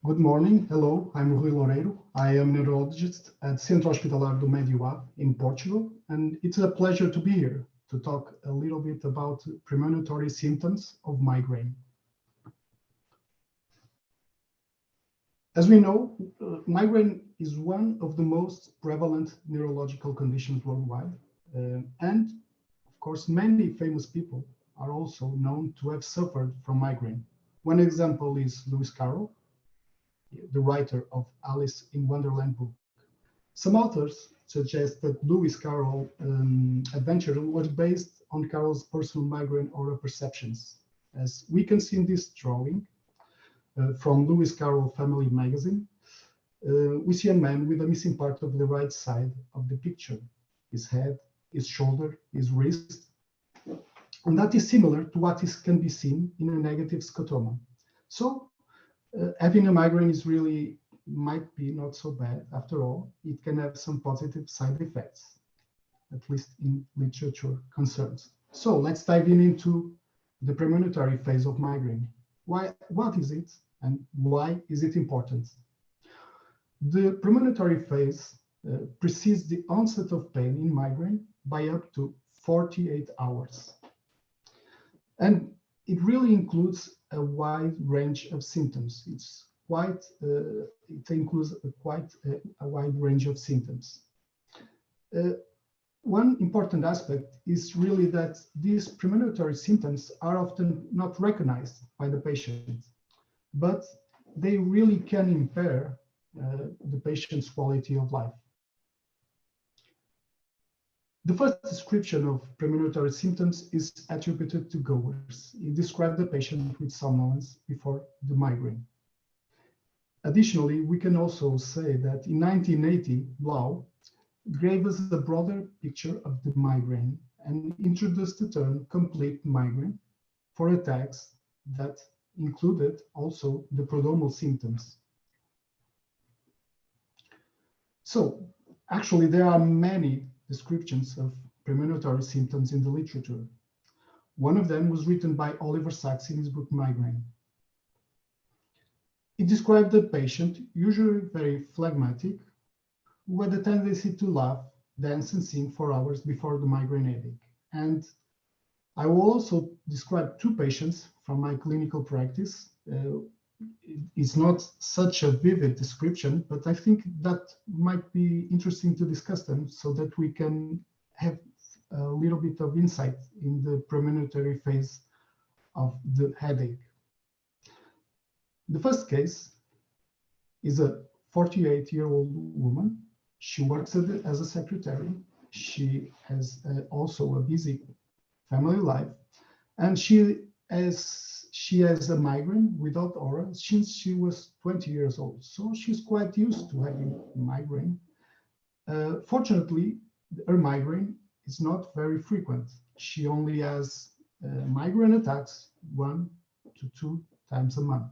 Good morning. Hello, I'm Loureiro. I am a neurologist at Centro Hospitalar do Medio in Portugal, and it's a pleasure to be here to talk a little bit about premonitory symptoms of migraine. As we know, migraine is one of the most prevalent neurological conditions worldwide, and of course, many famous people are also known to have suffered from migraine. One example is Lewis Carroll, the writer of Alice in Wonderland book. Some authors suggest that Lewis Carroll's adventure was based on Carroll's personal migraine aura perceptions. As we can see in this drawing from Lewis Carroll Family Magazine, we see a man with a missing part of the right side of the picture, his head, his shoulder, his wrist, and that is similar to what can be seen in a negative scotoma. So having a migraine is really might be not so bad. After all, it can have some positive side effects, at least in literature concerns. So let's dive into the premonitory phase of migraine. What is it and why is it important? The premonitory phase precedes the onset of pain in migraine by up to 48 hours. And it really includes a wide range of symptoms. It includes quite a wide range of symptoms. One important aspect is really that these premonitory symptoms are often not recognized by the patient, but they really can impair the patient's quality of life. The first description of premonitory symptoms is attributed to Gowers. It described the patient with somnolence before the migraine. Additionally, we can also say that in 1980, Blau gave us a broader picture of the migraine and introduced the term complete migraine for attacks that included also the prodromal symptoms. So, actually, there are many descriptions of premonitory symptoms in the literature. One of them was written by Oliver Sacks in his book Migraine. It described the patient, usually very phlegmatic, who had a tendency to laugh, dance, and sing for hours before the migraine headache. And I will also describe two patients from my clinical practice. It's not such a vivid description, but I think that might be interesting to discuss them so that we can have a little bit of insight in the premonitory phase of the headache. The first case is a 48-year-old woman. She works as a secretary. She has also a busy family life, and she has a migraine without aura since she was 20 years old. So she's quite used to having migraine. Fortunately, her migraine is not very frequent. She only has migraine attacks 1 to 2 times a month,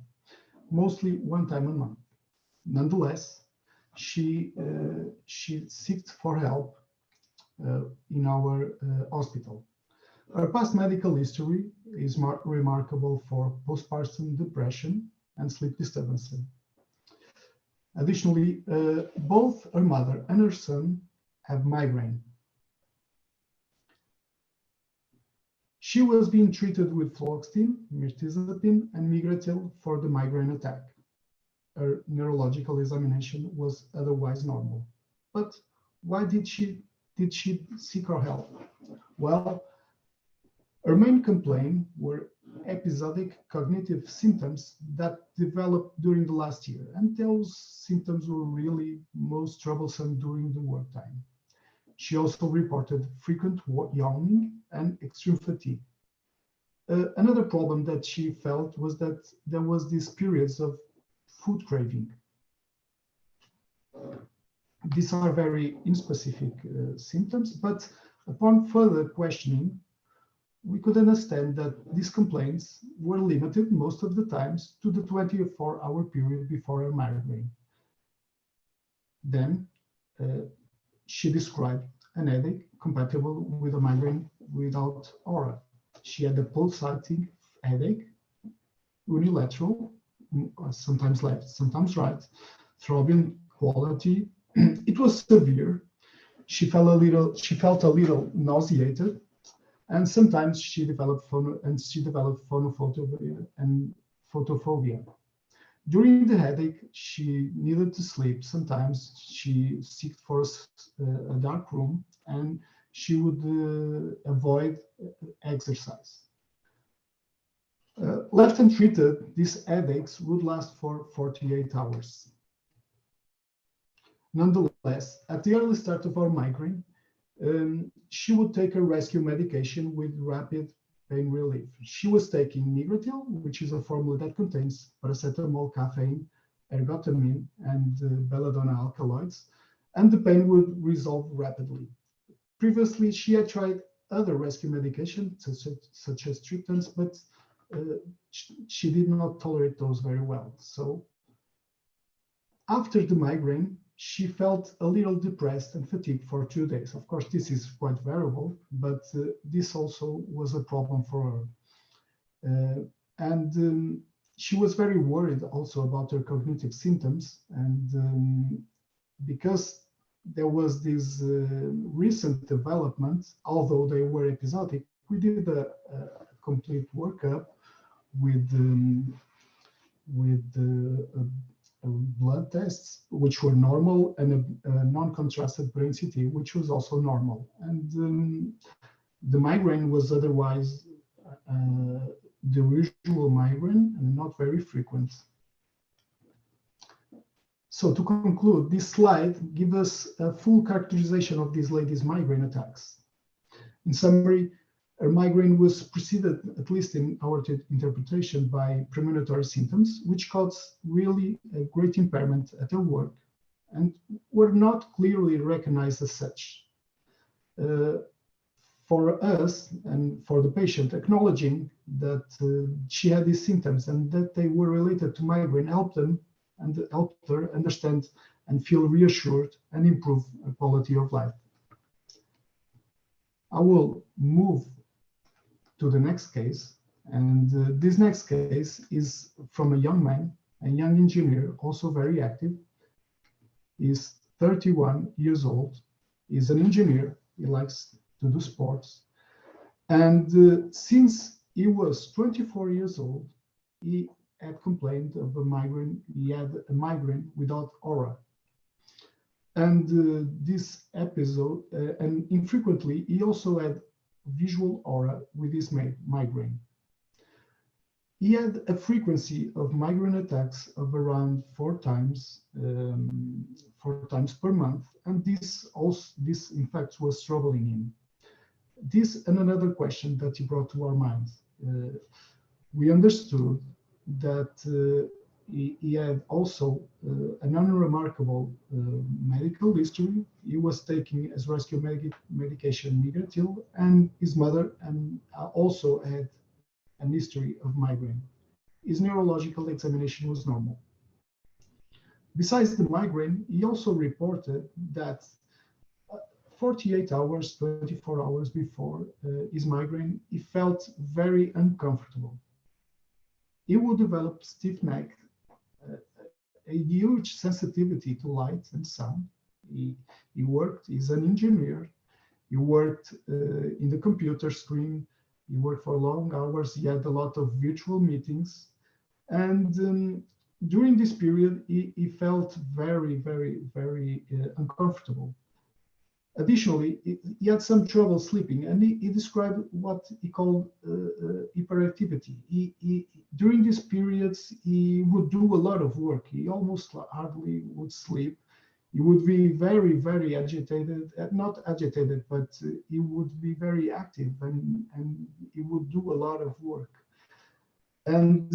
mostly 1 time a month. Nonetheless, she seeks for help in our hospital. Her past medical history is remarkable for postpartum depression and sleep disturbances. Additionally, both her mother and her son have migraine. She was being treated with fluoxetine, mirtazapine, and Migratil for the migraine attack. Her neurological examination was otherwise normal. But why did she seek our help? Well, her main complaint were episodic cognitive symptoms that developed during the last year, and those symptoms were really most troublesome during the work time. She also reported frequent yawning and extreme fatigue. Another problem that she felt was that there was these periods of food craving. These are very inspecific symptoms, but upon further questioning, we could understand that these complaints were limited most of the times to the 24-hour period before her migraine. Then she described an headache compatible with a migraine without aura. She had a pulsating headache, unilateral, sometimes left, sometimes right, throbbing quality. It was severe. She felt a little nauseated, and sometimes she developed phonophobia and photophobia. During the headache, she needed to sleep. Sometimes she sought for a dark room, and she would avoid exercise. Left untreated, these headaches would last for 48 hours. Nonetheless, at the early start of her migraine, she would take a rescue medication with rapid pain relief. She was taking Migratil, which is a formula that contains paracetamol, caffeine, ergotamine, and belladonna alkaloids, and the pain would resolve rapidly. Previously, she had tried other rescue medications, such as triptans, but she did not tolerate those very well. So after the migraine, she felt a little depressed and fatigued for 2 days. Of course, this is quite variable, but this also was a problem for her. And she was very worried also about her cognitive symptoms. And because there was this recent development, although they were episodic, we did a complete workup with blood tests, which were normal, and a non-contrasted brain CT, which was also normal. And the migraine was otherwise the usual migraine and not very frequent. So to conclude, this slide gives us a full characterization of this lady's migraine attacks. In summary, her migraine was preceded, at least in our interpretation, by premonitory symptoms, which caused really a great impairment at her work and were not clearly recognized as such. For us and for the patient, acknowledging that she had these symptoms and that they were related to migraine helped her understand and feel reassured and improve her quality of life. I will move to the next case, and this next case is from a young man, a young engineer, also very active. He's 31 years old. He's an engineer. He likes to do sports. And since he was 24 years old, he had complained of a migraine. He had a migraine without aura. And this episode, and infrequently, he also had visual aura with his migraine. He had a frequency of migraine attacks of around 4 times per month, and this in fact was troubling him. This and another question that he brought to our minds. We understood that he had also an unremarkable medical history. He was taking as rescue medication Migratil, and his mother also had an history of migraine. His neurological examination was normal. Besides the migraine, he also reported that 48 hours, 24 hours before his migraine, he felt very uncomfortable. He would develop stiff neck, a huge sensitivity to light and sound. He's an engineer. He worked in the computer screen. He worked for long hours. He had a lot of virtual meetings. And during this period, he felt very, very, very uncomfortable. Additionally, he had some trouble sleeping, and he described what he called hyperactivity. During these periods, he would do a lot of work. He almost hardly would sleep. He would be very, very agitated, not agitated, but he would be very active, and he would do a lot of work. And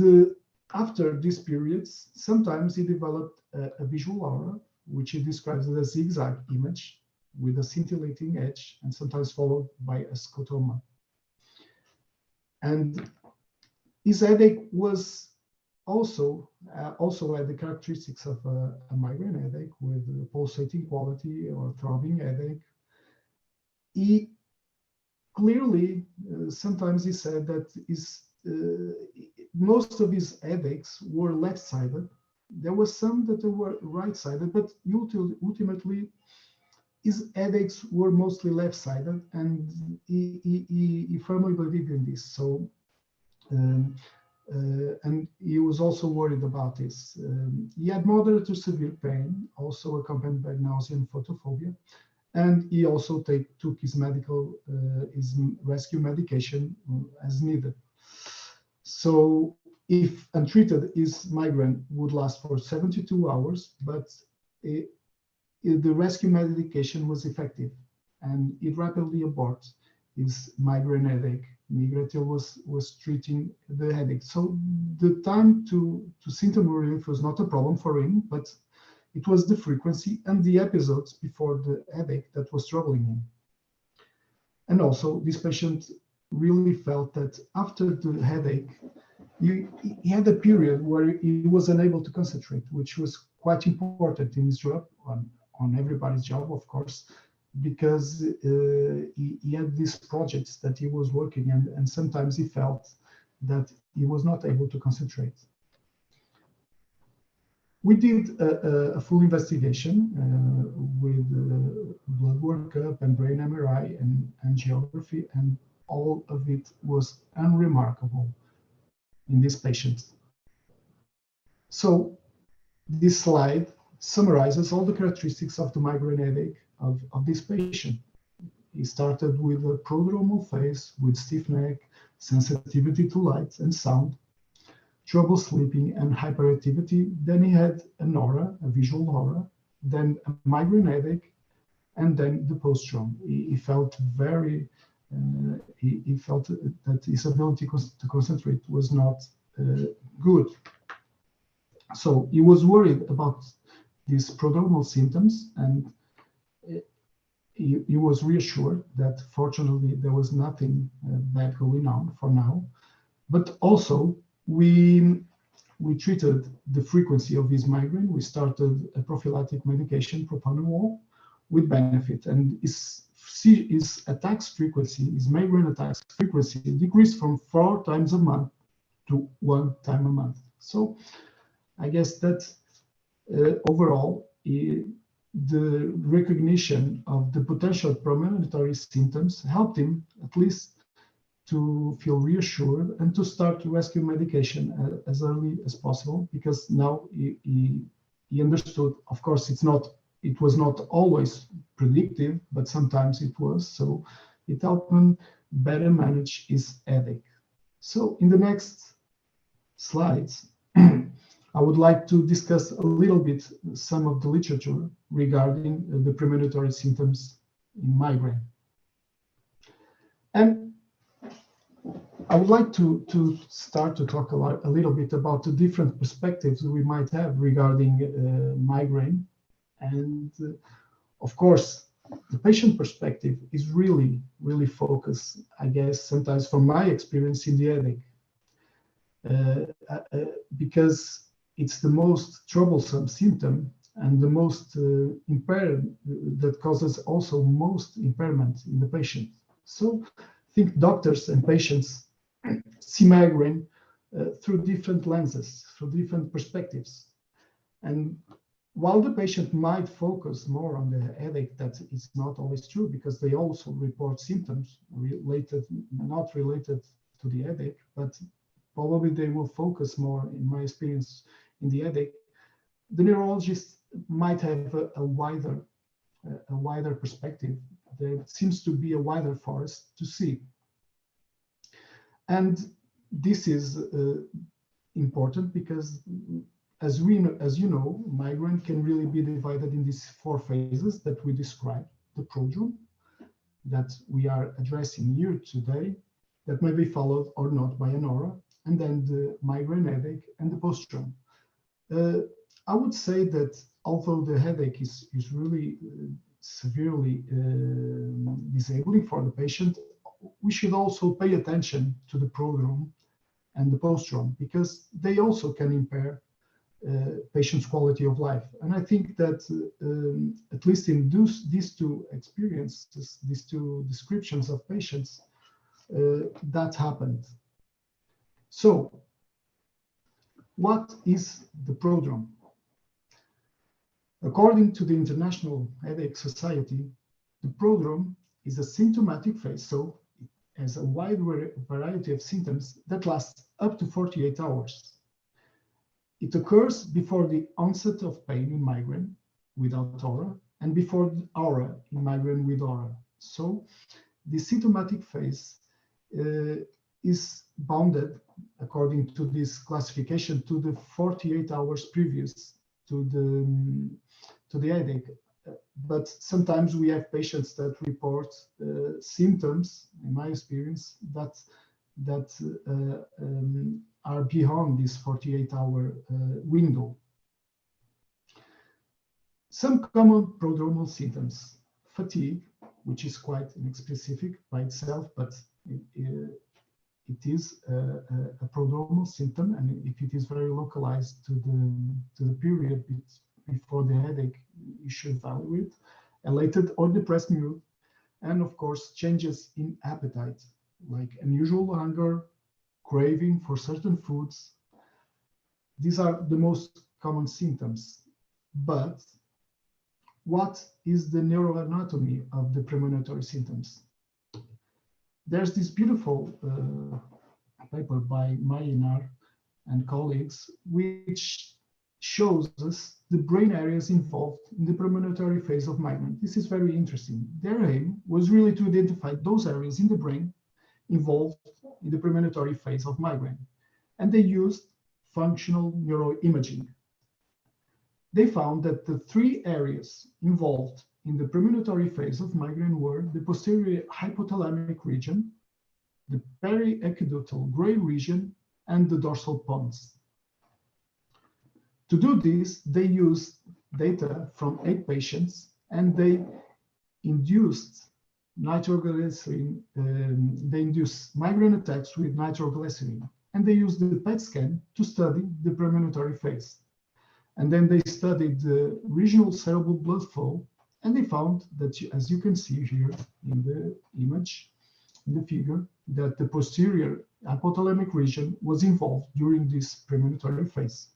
after these periods, sometimes he developed a visual aura, which he describes as a zigzag image, with a scintillating edge, and sometimes followed by a scotoma. And his headache was also had the characteristics of a migraine headache with a pulsating quality or throbbing headache. He clearly, sometimes he said that most of his headaches were left-sided. There were some that were right-sided, but ultimately his headaches were mostly left-sided, and he firmly believed in this. So, and he was also worried about this. He had moderate to severe pain, also accompanied by nausea and photophobia, and he also took his rescue medication as needed. So, if untreated, his migraine would last for 72 hours, but the rescue medication was effective, and it rapidly aborted his migraine headache. Migratil was treating the headache. So the time to symptom relief was not a problem for him, but it was the frequency and the episodes before the headache that was troubling him. And also, this patient really felt that after the headache, he had a period where he was unable to concentrate, which was quite important in his job, on everybody's job, of course, because he had these projects that he was working, and sometimes he felt that he was not able to concentrate. We did a full investigation with blood workup and brain MRI and angiography, and all of it was unremarkable in this patient. So this slide summarizes all the characteristics of the migraine headache of this patient. He started with a prodromal phase with stiff neck, sensitivity to light and sound, trouble sleeping and hyperactivity. Then he had an aura, a visual aura, then a migraine headache, and then the postdrome. He felt very, he felt that his ability to concentrate was not good. So he was worried about these prodromal symptoms, and he was reassured that fortunately there was nothing bad going on for now. But also we treated the frequency of his migraine. We started a prophylactic medication, propanolol, with benefit, and his attacks frequency, his migraine attacks frequency decreased from 4 times a month to 1 time a month. So I guess that overall, the recognition of the potential premonitory symptoms helped him at least to feel reassured and to start rescue medication as early as possible, because now he understood. Of course, it was not always predictive, but sometimes it was. So it helped him better manage his headache. So in the next slides, I would like to discuss a little bit some of the literature regarding the premonitory symptoms in migraine. And I would like to start to talk a little bit about the different perspectives we might have regarding migraine. And of course, the patient perspective is really, really focused, I guess, sometimes from my experience in the headache, because it's the most troublesome symptom and the most impaired, that causes also most impairment in the patient. So I think doctors and patients see migraine through different lenses, through different perspectives. And while the patient might focus more on the headache, that is not always true, because they also report symptoms not related to the headache, but probably they will focus more, in my experience, in the headache. The neurologist might have a wider perspective. There seems to be a wider forest to see. And this is important because, as you know, migraine can really be divided in these 4 phases that we described: the prodrome, that we are addressing here today, that may be followed or not by an aura, and then the migraine headache and the postdrome. I would say that although the headache is really severely disabling for the patient, we should also pay attention to the prodrome and the postdrome, because they also can impair patients' quality of life. And I think that at least in these 2 experiences, these 2 descriptions of patients, that happened. So What is the prodrome? According to the International Headache Society, the prodrome is a symptomatic phase, so it has a wide variety of symptoms that last up to 48 hours. It occurs before the onset of pain in migraine without aura and before the aura in migraine with aura. So the symptomatic phase is bounded, according to this classification, to the 48 hours previous to the headache. But sometimes we have patients that report symptoms, in my experience, that are beyond this 48-hour window. Some common prodromal symptoms: fatigue, which is quite inspecific by itself, but it is a prodromal symptom, and if it is very localized to the period before the headache, you should evaluate. Elated or depressed mood, and of course changes in appetite, like unusual hunger, craving for certain foods. These are the most common symptoms. But what is the neuroanatomy of the premonitory symptoms? There's this beautiful paper by Mayinar and colleagues, which shows us the brain areas involved in the premonitory phase of migraine. This is very interesting. Their aim was really to identify those areas in the brain involved in the premonitory phase of migraine, and they used functional neuroimaging. They found that the three areas involved in the premonitory phase of migraine were the posterior hypothalamic region, the periaqueductal gray region, and the dorsal pons. To do this, they used data from 8 patients, and they induced nitroglycerin. They induced migraine attacks with nitroglycerin, and they used the PET scan to study the premonitory phase. And then they studied the regional cerebral blood flow, and they found that, as you can see here in the image, in the figure, that the posterior hypothalamic region was involved during this premonitory phase.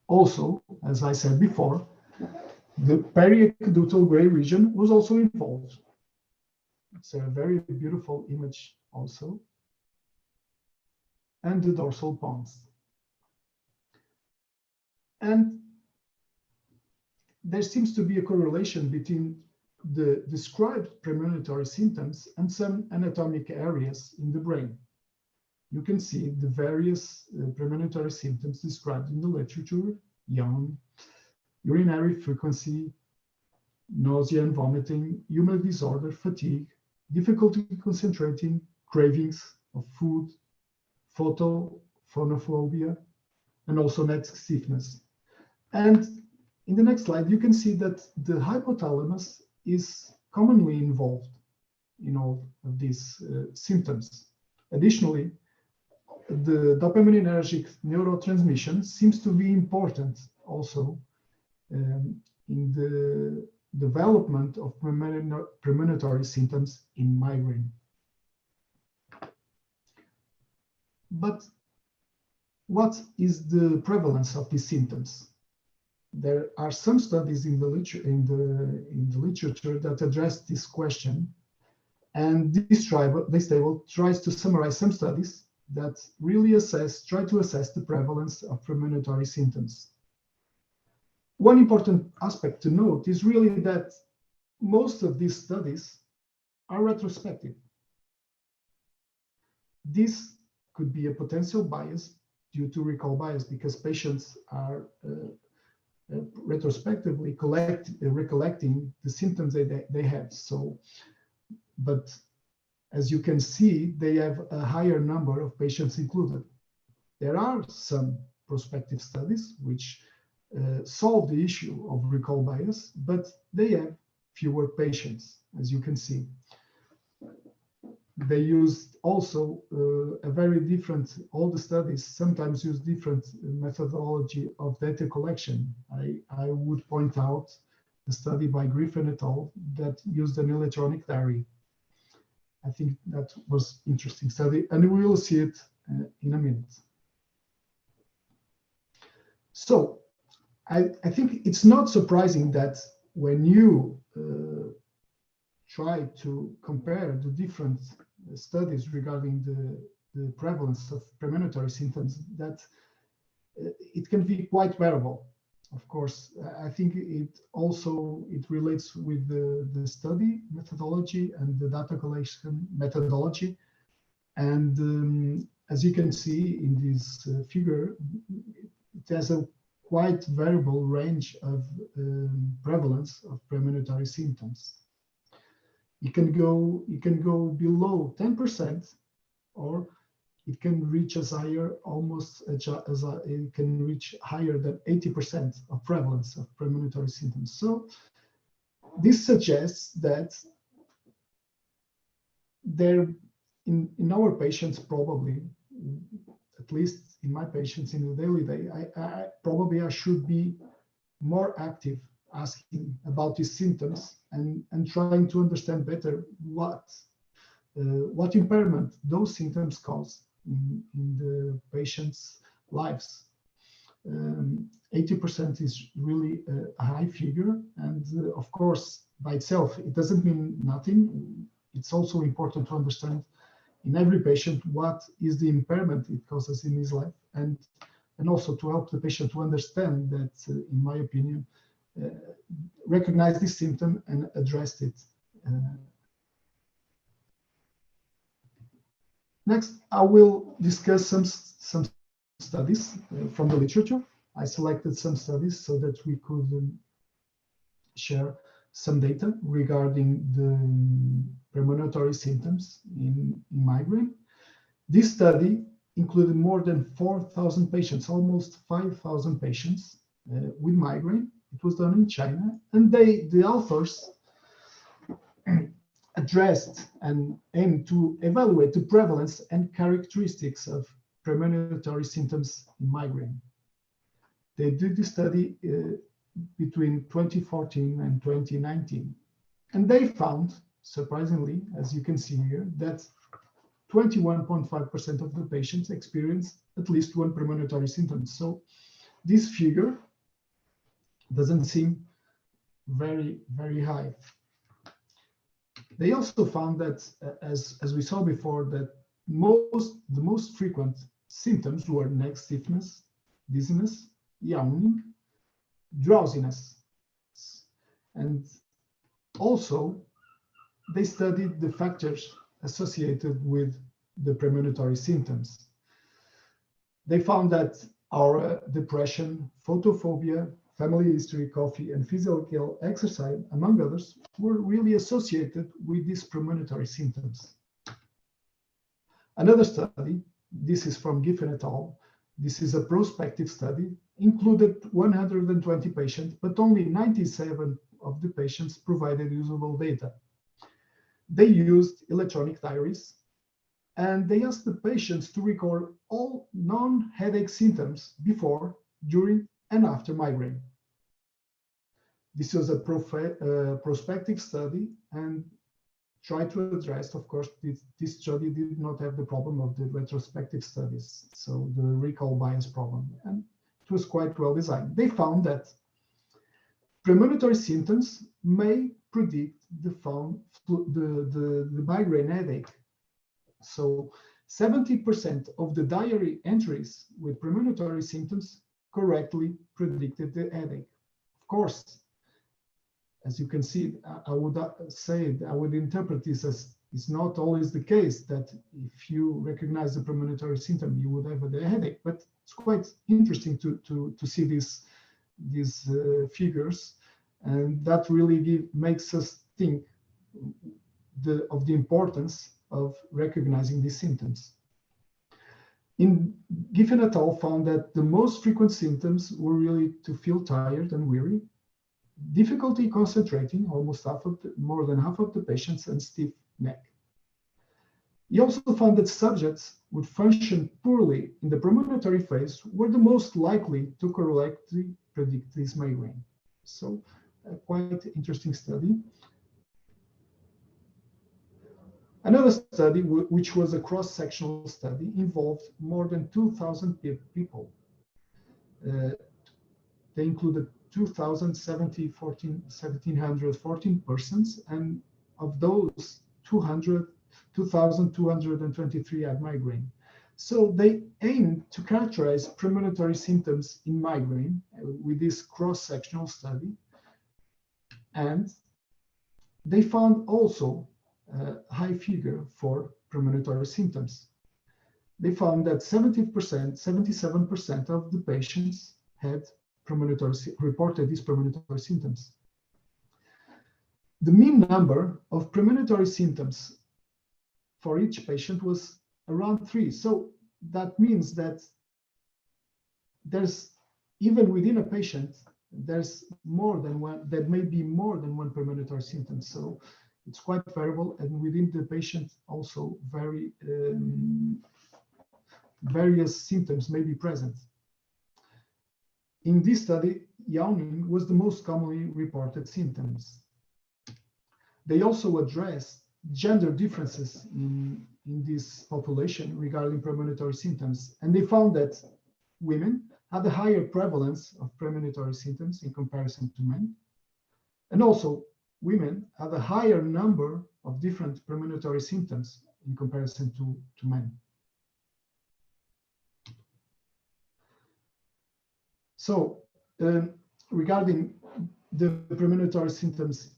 Also, as I said before, the periaqueductal gray region was also involved. It's a very beautiful image also. And the dorsal pons. And there seems to be a correlation between the described premonitory symptoms and some anatomic areas in the brain. You can see the various premonitory symptoms described in the literature: yawn, urinary frequency, nausea and vomiting, humor disorder, fatigue, difficulty concentrating, cravings of food, phonophobia, and also neck stiffness. And in the next slide, you can see that the hypothalamus is commonly involved in all of these symptoms. Additionally, the dopaminergic neurotransmission seems to be important also in the development of premonitory symptoms in migraine. But what is the prevalence of these symptoms? There are some studies in the literature that address this question, and this table tries to summarize some studies that really try to assess the prevalence of premonitory symptoms. One important aspect to note is really that most of these studies are retrospective. This could be a potential bias due to recall bias, because patients are retrospectively recollecting the symptoms they had. So, but as you can see, they have a higher number of patients included. There are some prospective studies which solve the issue of recall bias, but they have fewer patients, as you can see. They used also a very different, all the studies sometimes use different methodology of data collection. I would point out the study by Griffin et al. That used an electronic diary. I think that was interesting study, and we will see it in a minute. So I think it's not surprising that when you try to compare the different studies regarding the prevalence of premonitory symptoms, that it can be quite variable. Of course, I think it relates with the study methodology and the data collection methodology. And as you can see in this figure, it has a quite variable range of prevalence of premonitory symptoms. It can go below 10%, or it can reach as higher, it can reach higher than 80% of prevalence of premonitory symptoms. So this suggests that in our patients, probably, at least in my patients in the daily day, I should be more active asking about these symptoms and trying to understand better what impairment those symptoms cause in the patient's lives. 80% is really a high figure, and of course, by itself, it doesn't mean nothing. It's also important to understand in every patient what is the impairment it causes in his life, and also to help the patient to understand that, in my opinion, recognize this symptom and address it. Next, I will discuss some studies from the literature. I selected some studies so that we could share some data regarding the premonitory symptoms in migraine. This study included more than 4,000 patients, almost 5,000 patients with migraine. It was done in China, and the authors addressed and aimed to evaluate the prevalence and characteristics of premonitory symptoms in migraine. They did the study between 2014 and 2019, and they found, surprisingly, as you can see here, that 21.5% of the patients experienced at least one premonitory symptom. So this figure doesn't seem very, very high. They also found that, as we saw before, that the most frequent symptoms were neck stiffness, dizziness, yawning, drowsiness. And also, they studied the factors associated with the premonitory symptoms. They found that our depression, photophobia, family history, coffee, and physical exercise, among others, were really associated with these premonitory symptoms. Another study, this is from Giffen et al., this is a prospective study, included 120 patients, but only 97 of the patients provided usable data. They used electronic diaries, and they asked the patients to record all non-headache symptoms before, during, and after migraine. This was a prospective study and tried to address, of course, this study did not have the problem of the retrospective studies, so the recall bias problem, and it was quite well designed. They found that premonitory symptoms may predict the migraine headache. So 70% of the diary entries with premonitory symptoms correctly predicted the headache. Of course, as you can see, I would interpret this as it's not always the case that if you recognize the premonitory symptom, you would have a headache. But it's quite interesting to see these figures, and that really makes us think of the importance of recognizing these symptoms. Giffen et al. Found that the most frequent symptoms were really to feel tired and weary, difficulty concentrating, more than half of the patients, and stiff neck. He also found that subjects would function poorly in the premonitory phase were the most likely to correctly predict this migraine. So a quite interesting study. Another study, which was a cross-sectional study, involved more than 2,000 people. they included 1,714 persons, and of those 2,223 had migraine. So they aimed to characterize premonitory symptoms in migraine with this cross-sectional study, and they found also a high figure for premonitory symptoms. They found that 77% of the patients had reported these premonitory symptoms. The mean number of premonitory symptoms for each patient was around 3. So that means that there's, even within a patient, there's more than one, there may be more than one premonitory symptom. So it's quite variable, and within the patient also various symptoms may be present. In this study, yawning was the most commonly reported symptoms. They also addressed gender differences in this population regarding premonitory symptoms, and they found that women had a higher prevalence of premonitory symptoms in comparison to men, and also women had a higher number of different premonitory symptoms in comparison to men. So regarding the premonitory symptoms,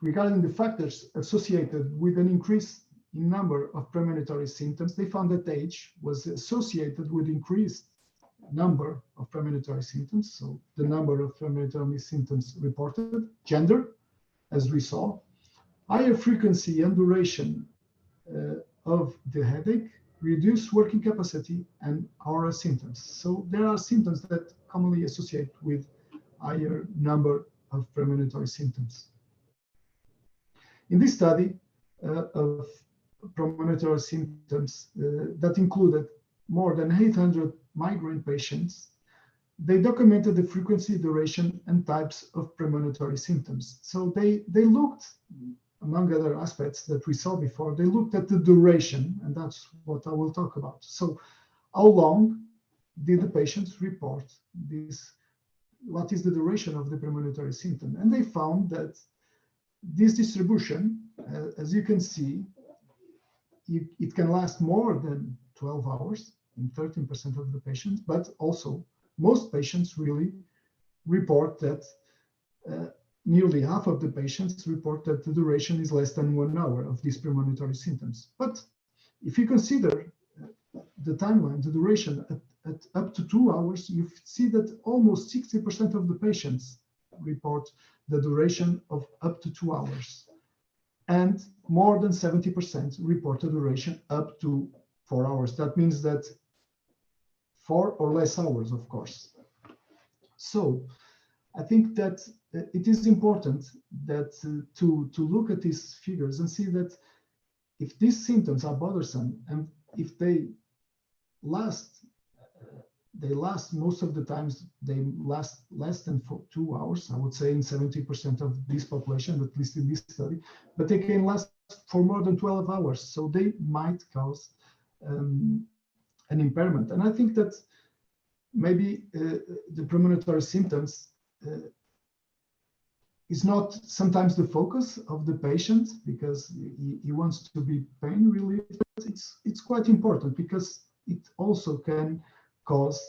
regarding the factors associated with an increase in number of premonitory symptoms, they found that age was associated with increased number of premonitory symptoms. So the number of premonitory symptoms reported, gender, as we saw, higher frequency and duration of the headache, reduced working capacity, and aura symptoms. So there are symptoms that commonly associate with higher number of premonitory symptoms. In this study of premonitory symptoms that included more than 800 migraine patients, they documented the frequency, duration, and types of premonitory symptoms. So they looked, among other aspects that we saw before, they looked at the duration, and that's what I will talk about. So how long did the patients report this? What is the duration of the premonitory symptom? And they found that this distribution, as you can see, it can last more than 12 hours in 13% of the patients, but also most patients really report that nearly half of the patients report that the duration is less than 1 hour of these premonitory symptoms. But if you consider the timeline, the duration at up to 2 hours, you see that almost 60% of the patients report the duration of up to 2 hours. And more than 70% report a duration up to 4 hours. That means that 4 or less hours, of course. So I think that it is important that to look at these figures and see that if these symptoms are bothersome and if they last most of the times, they last less than 2 hours, I would say in 70% of this population, at least in this study, but they can last for more than 12 hours. So they might cause an impairment. And I think that maybe the premonitory symptoms is not sometimes the focus of the patient because he wants to be pain relieved, but it's quite important because it also can cause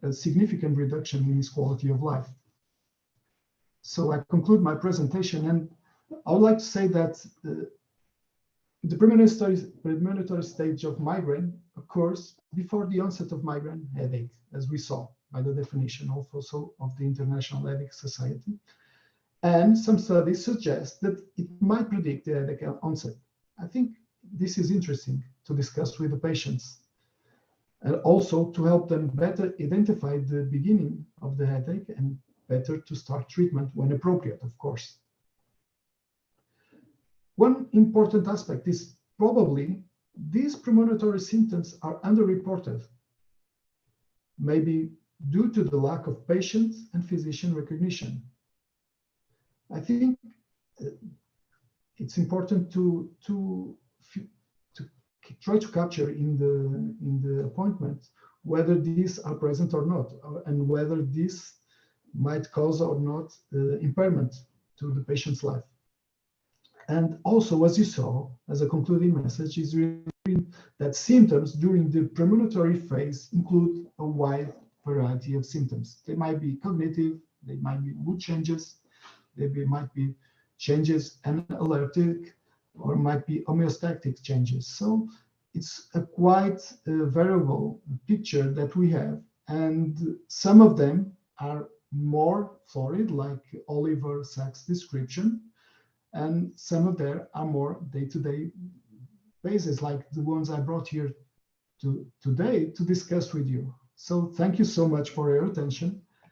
a significant reduction in his quality of life. So I conclude my presentation, and I would like to say that the premonitory stage of migraine occurs before the onset of migraine headache, as we saw by the definition also of the International Headache Society. And some studies suggest that it might predict the headache onset. I think this is interesting to discuss with the patients, and also to help them better identify the beginning of the headache and better to start treatment when appropriate, of course. One important aspect is probably these premonitory symptoms are underreported, maybe due to the lack of patient and physician recognition. I think it's important to try to capture in the appointment whether these are present or not, and whether this might cause or not impairment to the patient's life. And also, as you saw, as a concluding message, is that symptoms during the premonitory phase include a wide variety of symptoms. They might be cognitive, they might be mood changes, might be changes analytic, or might be homeostatic changes. So it's a quite variable picture that we have. And some of them are more florid, like Oliver Sacks' description, and some of them are more day-to-day basis, like the ones I brought here today to discuss with you. So thank you so much for your attention.